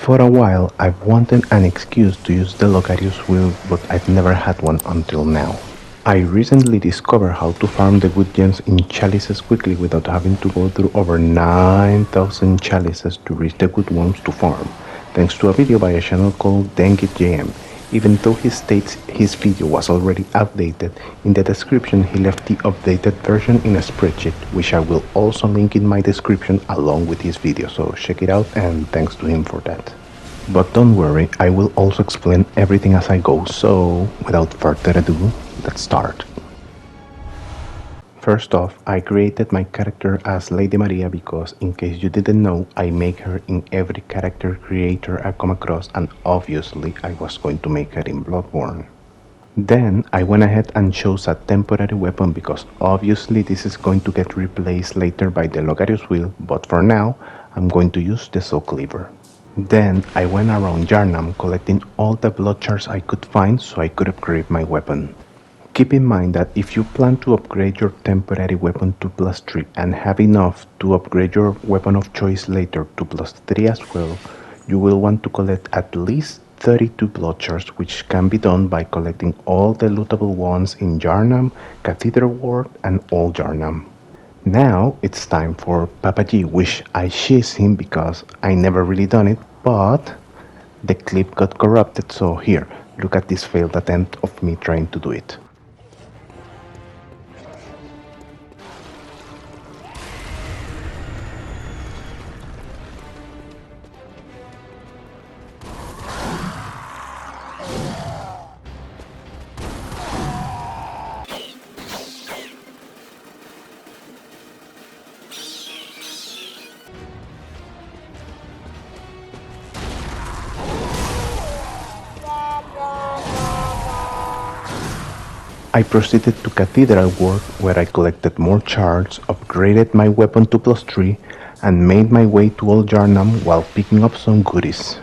For a while, I've wanted an excuse to use the Logarius Wheel, but I've never had one until now. I recently discovered how to farm the good gems in chalices quickly without having to go through over 9,000 chalices to reach the good ones to farm, thanks to a video by a channel called DengetJM. Even though he states his video was already outdated, in the description he left the updated version in a spreadsheet, which I will also link in my description along with his video, so check it out and thanks to him for that. But don't worry, I will also explain everything as I go, so without further ado, let's start. First off, I created my character as Lady Maria because, in case you didn't know, I make her in every character creator I come across, and obviously I was going to make her in Bloodborne. Then I went ahead and chose a temporary weapon because obviously this is going to get replaced later by the Logarius Wheel, but for now I'm going to use the Soul Cleaver. Then I went around Yarnam collecting all the blood shards I could find so I could upgrade my weapon. Keep in mind that if you plan to upgrade your temporary weapon to +3 and have enough to upgrade your weapon of choice later to +3 as well, you will want to collect at least 32 blood shards, which can be done by collecting all the lootable ones in Yarnam, Cathedral Ward and Old Yarnam. Now it's time for Papa G, which I shiz him because I never really done it, but the clip got corrupted, so here, look at this failed attempt of me trying to do it. I proceeded to Cathedral Ward where I collected more shards, upgraded my weapon to +3 and made my way to Old Yarnam while picking up some goodies.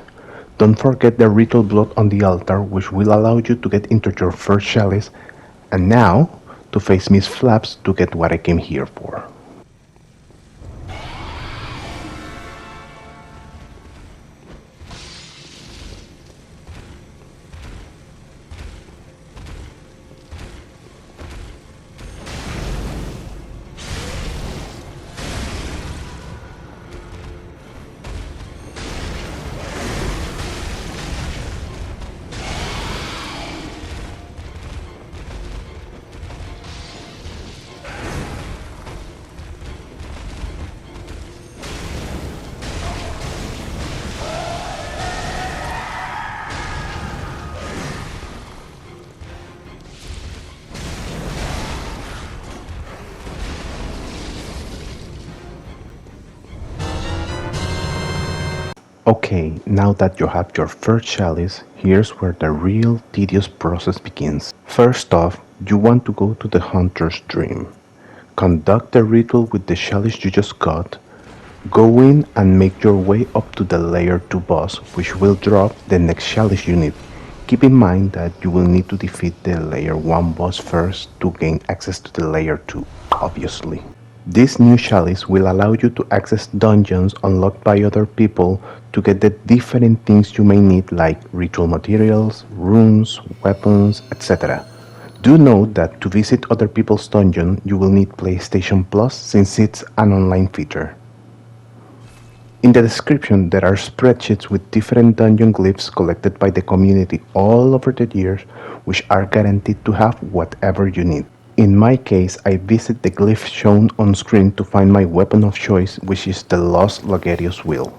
Don't forget the ritual blood on the altar, which will allow you to get into your first chalice, and now to face Miss Flaps to get what I came here for. Okay, now that you have your first chalice, here's where the real tedious process begins. First off, you want to go to the Hunter's Dream. Conduct the ritual with the chalice you just got. Go in and make your way up to the Layer 2 boss, which will drop the next chalice you need. Keep in mind that you will need to defeat the Layer 1 boss first to gain access to the Layer 2, obviously. This new chalice will allow you to access dungeons unlocked by other people to get the different things you may need, like ritual materials, runes, weapons, etc. Do note that to visit other people's dungeon you will need PlayStation Plus since it's an online feature. In the description there are spreadsheets with different dungeon glyphs collected by the community all over the years, which are guaranteed to have whatever you need. In my case, I visit the glyph shown on screen to find my weapon of choice, which is the lost Logarius Wheel.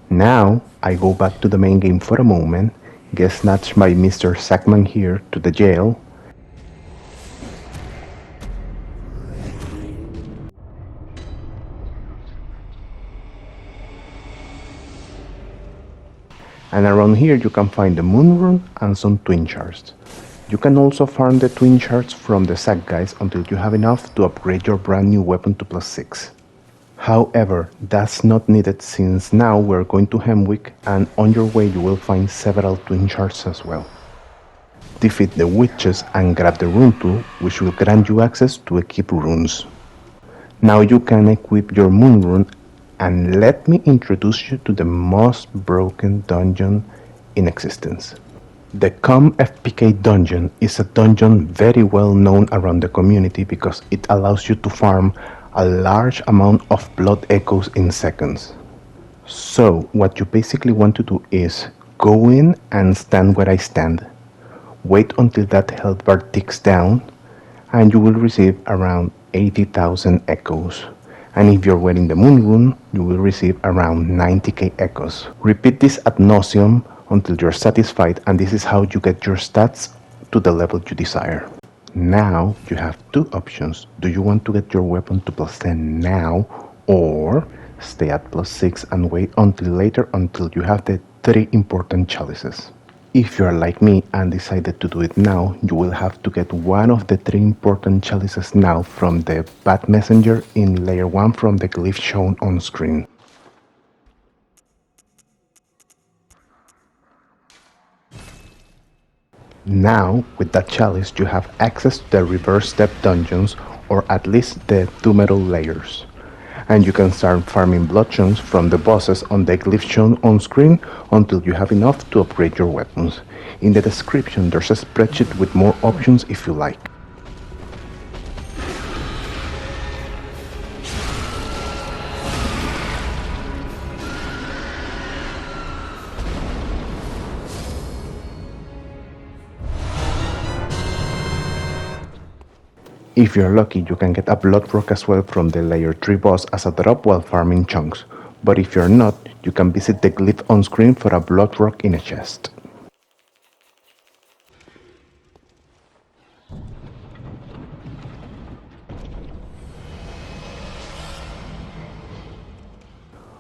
Now, I go back to the main game for a moment, get snatched by Mr. Sackman here to the jail, and around here you can find the moon rune and some twin shards. You can also farm the twin shards from the sack guys until you have enough to upgrade your brand new weapon to +6. However, that's not needed since now we're going to Hemwick and on your way you will find several twin shards as well. Defeat the witches and grab the rune tool, which will grant you access to equip runes. Now you can equip your moon rune, and let me introduce you to the most broken dungeon in existence. The Com FPK dungeon is a dungeon very well known around the community because it allows you to farm a large amount of blood echoes in seconds. So what you basically want to do is go in and stand where I stand. Wait until that health bar ticks down and you will receive around 80,000 echoes. And if you're wearing the moon rune, you will receive around 90k echoes. Repeat this ad nauseum until you're satisfied, and this is how you get your stats to the level you desire. Now you have two options. Do you want to get your weapon to +10 now, or stay at +6 and wait until later until you have the 3 important chalices? If you are like me and decided to do it now, you will have to get one of the 3 important chalices now from the Bat Messenger in layer 1 from the glyph shown on screen. Now, with that chalice, you have access to the reverse step dungeons, or at least the 2 metal layers. And you can start farming blood chunks from the bosses on the glyph shown on screen until you have enough to upgrade your weapons. In the description there's a spreadsheet with more options if you like. If you're lucky, you can get a blood rock as well from the layer 3 boss as a drop while farming chunks, but if you're not, you can visit the glyph on screen for a blood rock in a chest.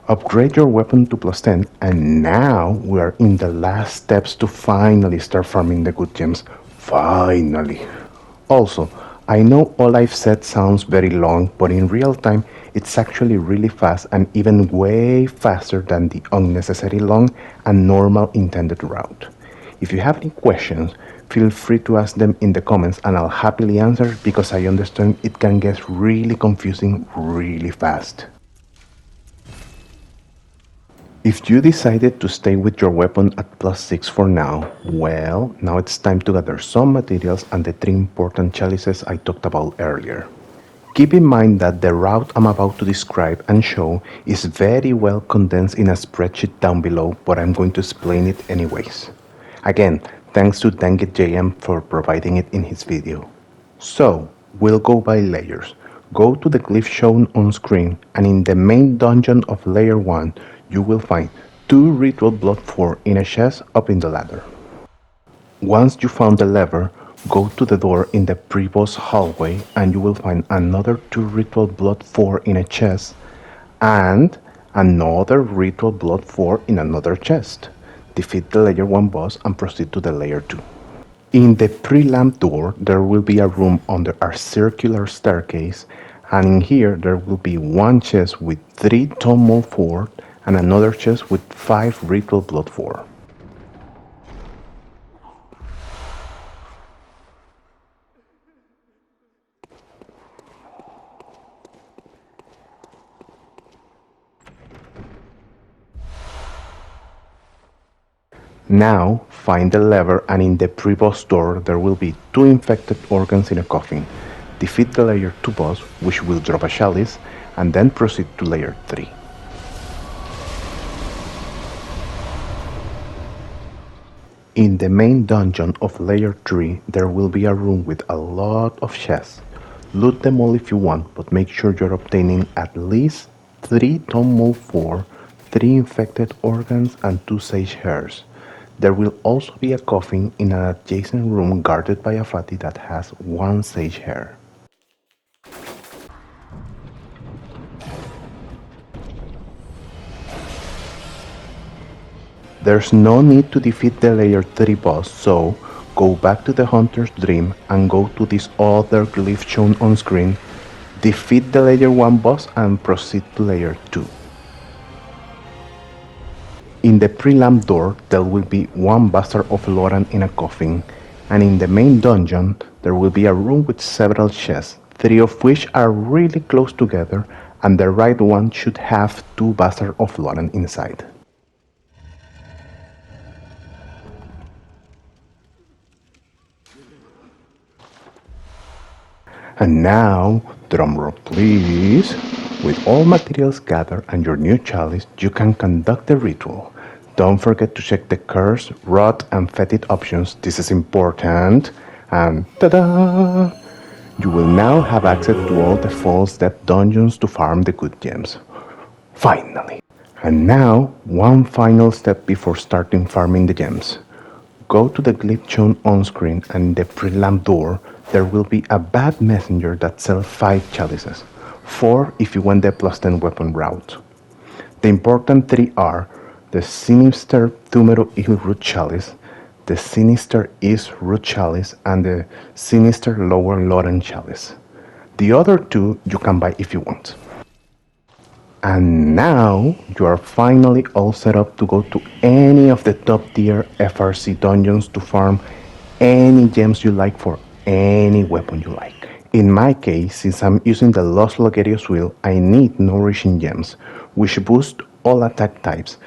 Upgrade your weapon to +10, and now we are in the last steps to finally start farming the good gems. Finally! Also, I know all I've said sounds very long, but in real time it's actually really fast and even way faster than the unnecessary long and normal intended route. If you have any questions, feel free to ask them in the comments and I'll happily answer because I understand it can get really confusing really fast. If you decided to stay with your weapon at +6 for now, well, now it's time to gather some materials and the 3 important chalices I talked about earlier. Keep in mind that the route I'm about to describe and show is very well condensed in a spreadsheet down below, but I'm going to explain it anyways. Again, thanks to DangitJM for providing it in his video. So, we'll go by layers. Go to the glyph shown on screen, and in the main dungeon of layer 1, you will find 2 ritual blood 4 in a chest up in the ladder. Once you found the lever, go to the door in the pre-boss hallway and you will find another 2 ritual blood 4 in a chest and another ritual blood 4 in another chest. Defeat the layer 1 boss and proceed to the layer 2. In the pre-lamp door, there will be a room under a circular staircase, and in here there will be 1 chest with 3 Tomb Mold 4 and another chest with 5 ritual blood 4. Now find the lever, and in the pre-boss door there will be 2 infected organs in a coffin. Defeat the layer 2 boss, which will drop a chalice, and then proceed to layer 3. In the main dungeon of layer 3 there will be a room with a lot of chests. Loot them all if you want, but make sure you're obtaining at least 3 Tomb Mold 4, 3 infected organs and 2 sage hairs. There will also be a coffin in an adjacent room guarded by a fatty that has 1 sage hair. There's no need to defeat the layer 3 boss, so go back to the Hunter's Dream and go to this other glyph shown on screen, Defeat the layer 1 boss and proceed to layer 2. In the pre-lamp door there will be one bastard of Loran in a coffin, and in the main dungeon there will be a room with several chests, 3 of which are really close together, and the right one should have 2 bastards of Loran inside. And now, drumroll please, with all materials gathered and your new chalice, you can conduct the ritual. Don't forget to check the curse, rot, and fetid options, this is important. And ta-da! You will now have access to all the false depth dungeons to farm the good gems. Finally! And now, one final step before starting farming the gems. Go to the glyph shown on screen, and in the pre-lamp door there will be a bad messenger that sells 5 chalices, 4 if you want the plus 10 weapon route. The important 3 are the Sinister Tumero Il Root Chalice, the Sinister East Root Chalice, and the Sinister Lower Loren Chalice. The other 2 you can buy if you want. And now you are finally all set up to go to any of the top tier FRC dungeons to farm any gems you like for any weapon you like. In my case, since I'm using the Lost Logarius Wheel, I need Nourishing Gems, which boost all attack types.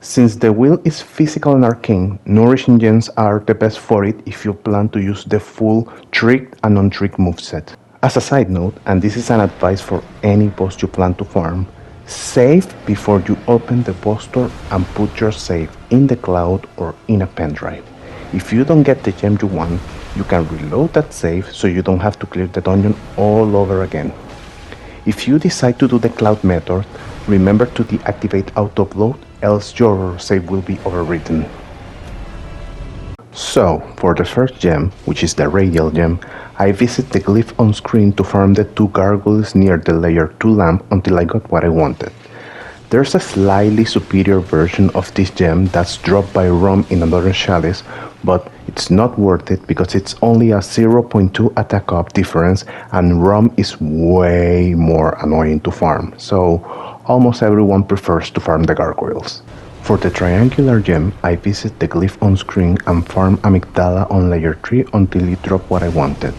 Since the wheel is physical and arcane, Nourishing Gems are the best for it if you plan to use the full tricked and untricked moveset. As a side note, and this is an advice for any boss you plan to farm, save before you open the boss door and put your save in the cloud or in a pen drive. If you don't get the gem you want, you can reload that save so you don't have to clear the dungeon all over again. If you decide to do the cloud method, remember to deactivate auto-upload, else your save will be overwritten. So, for the first gem, which is the radial gem, I visit the glyph on screen to farm the 2 gargoyles near the layer 2 lamp until I got what I wanted. There's a slightly superior version of this gem that's dropped by Rom in another chalice, but it's not worth it because it's only a 0.2 attack up difference and Rom is way more annoying to farm, so almost everyone prefers to farm the gargoyles. For the triangular gem, I visit the glyph on screen and farm Amygdala on layer 3 until it dropped what I wanted.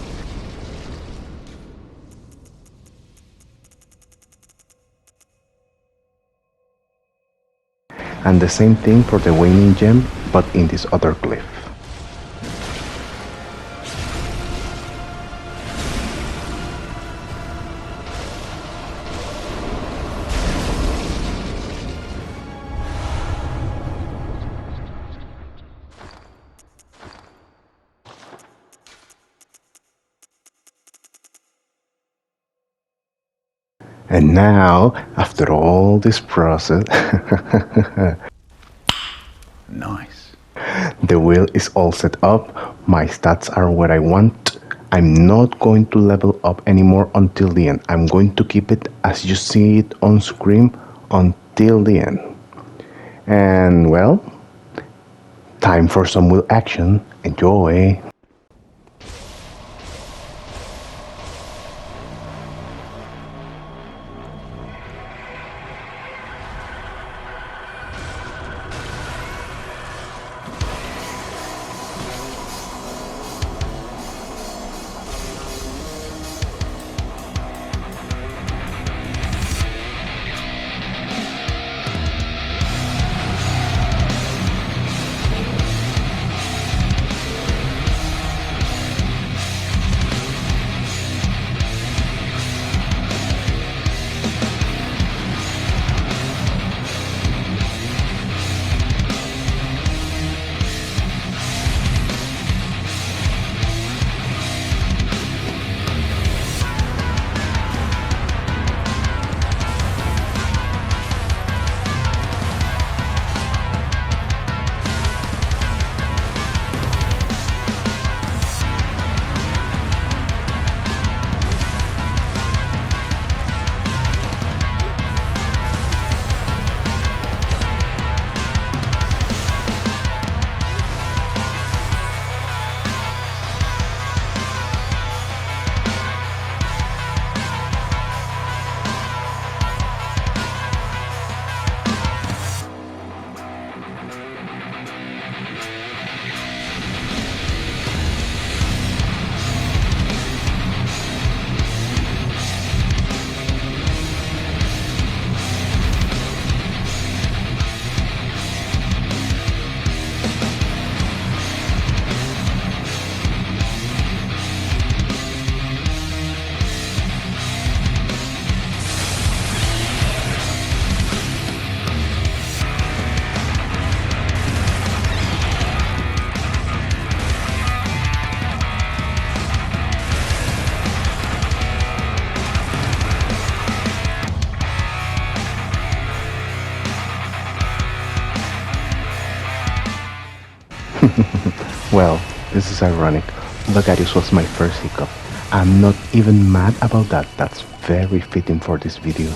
And the same thing for the waning gem, but in this other glyph. And now, after all this process, Nice. the wheel is all set up, my stats are where I want. I'm not going to level up anymore until the end. I'm going to keep it as you see it on screen until the end. And well, time for some wheel action. Enjoy! Well, this is ironic. Logarius was my first hiccup. I'm not even mad about that. That's very fitting for this video.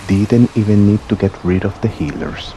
Didn't even need to get rid of the healers.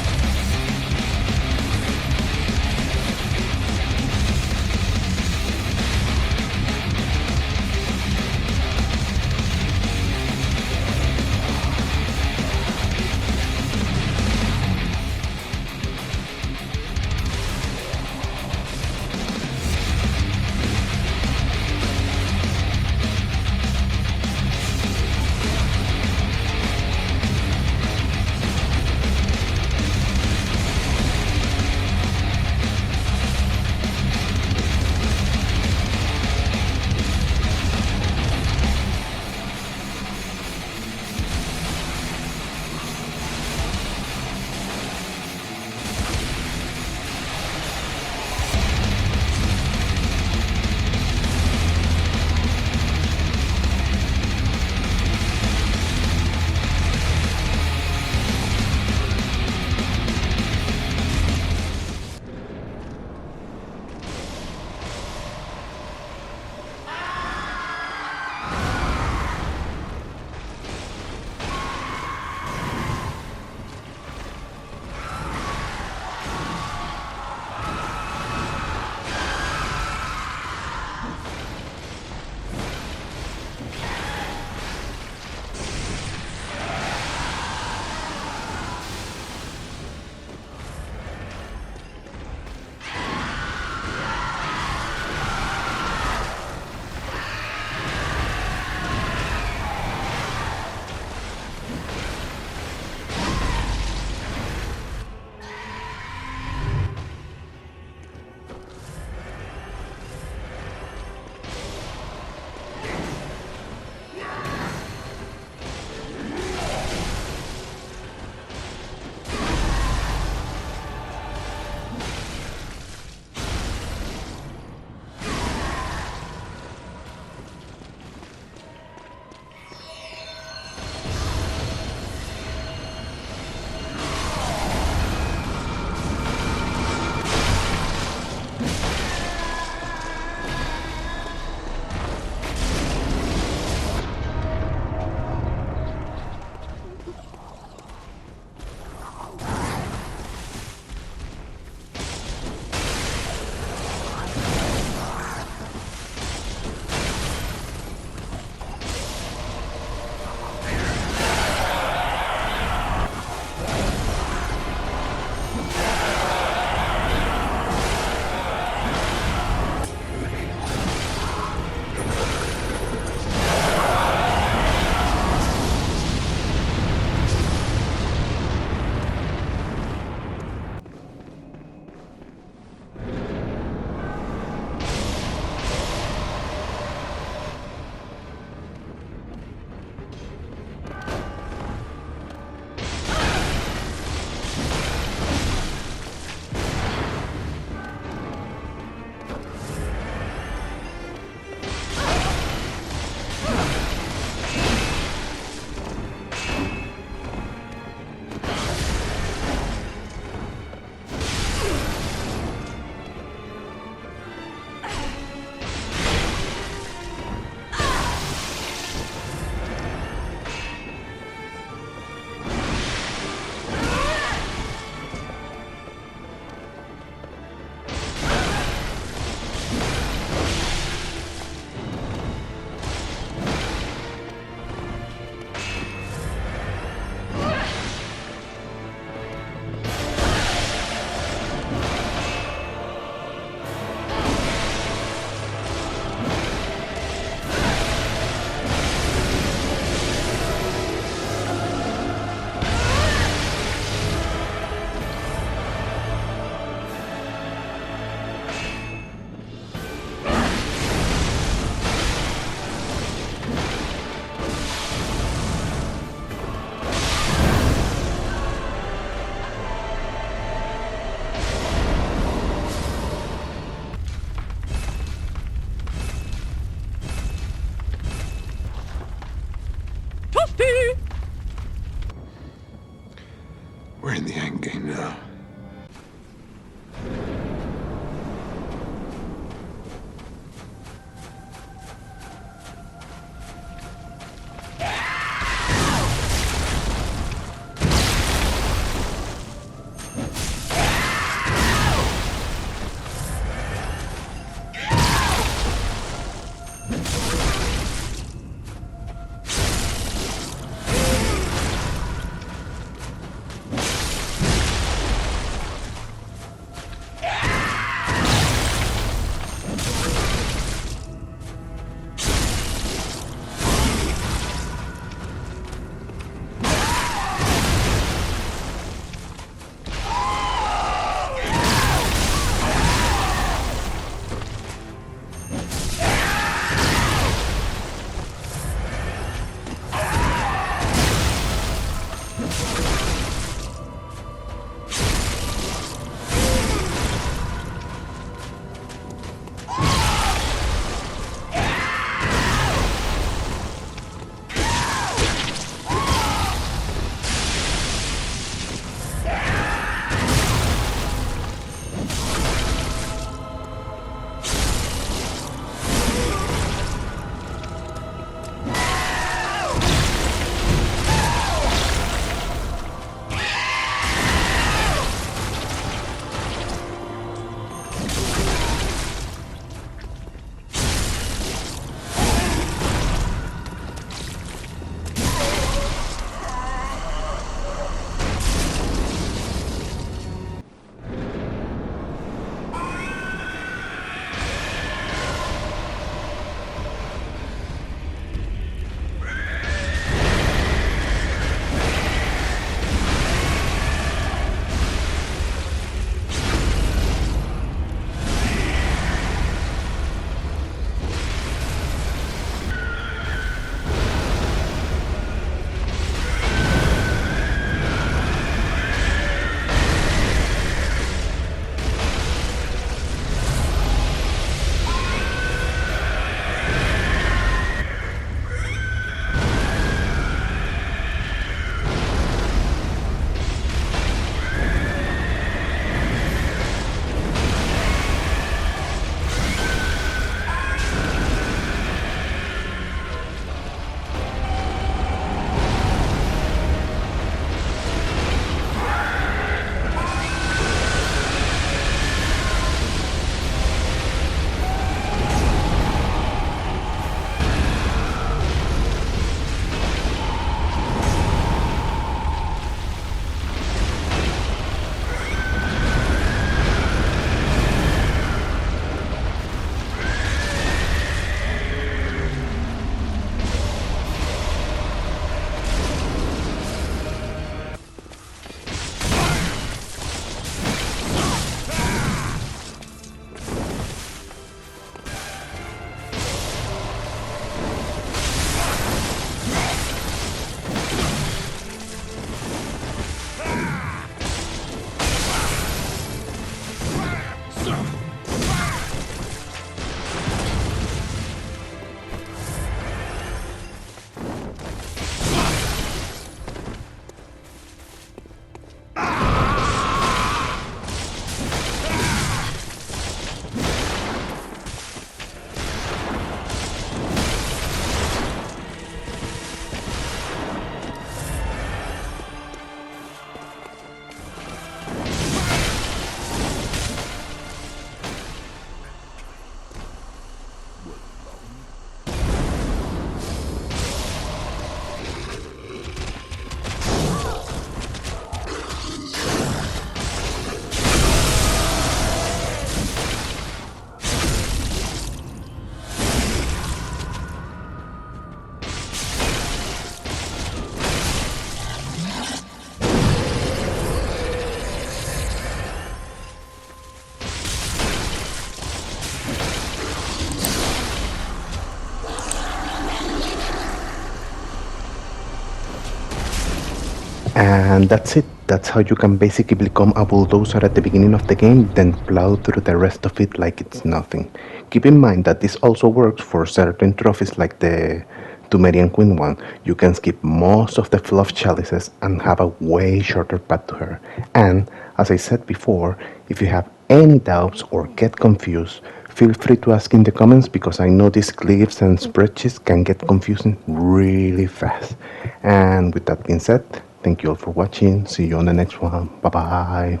And that's it. That's how you can basically become a bulldozer at the beginning of the game, then plow through the rest of it like it's nothing. Keep in mind that this also works for certain trophies like the Tumerian Queen one. You can skip most of the fluff chalices and have a way shorter path to her. And, as I said before, if you have any doubts or get confused, feel free to ask in the comments because I know these glyphs and spreadsheets can get confusing really fast. And with that being said, thank you all for watching. See you on the next one. Bye bye.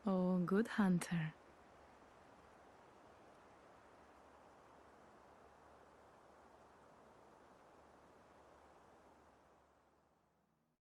Oh, good hunter.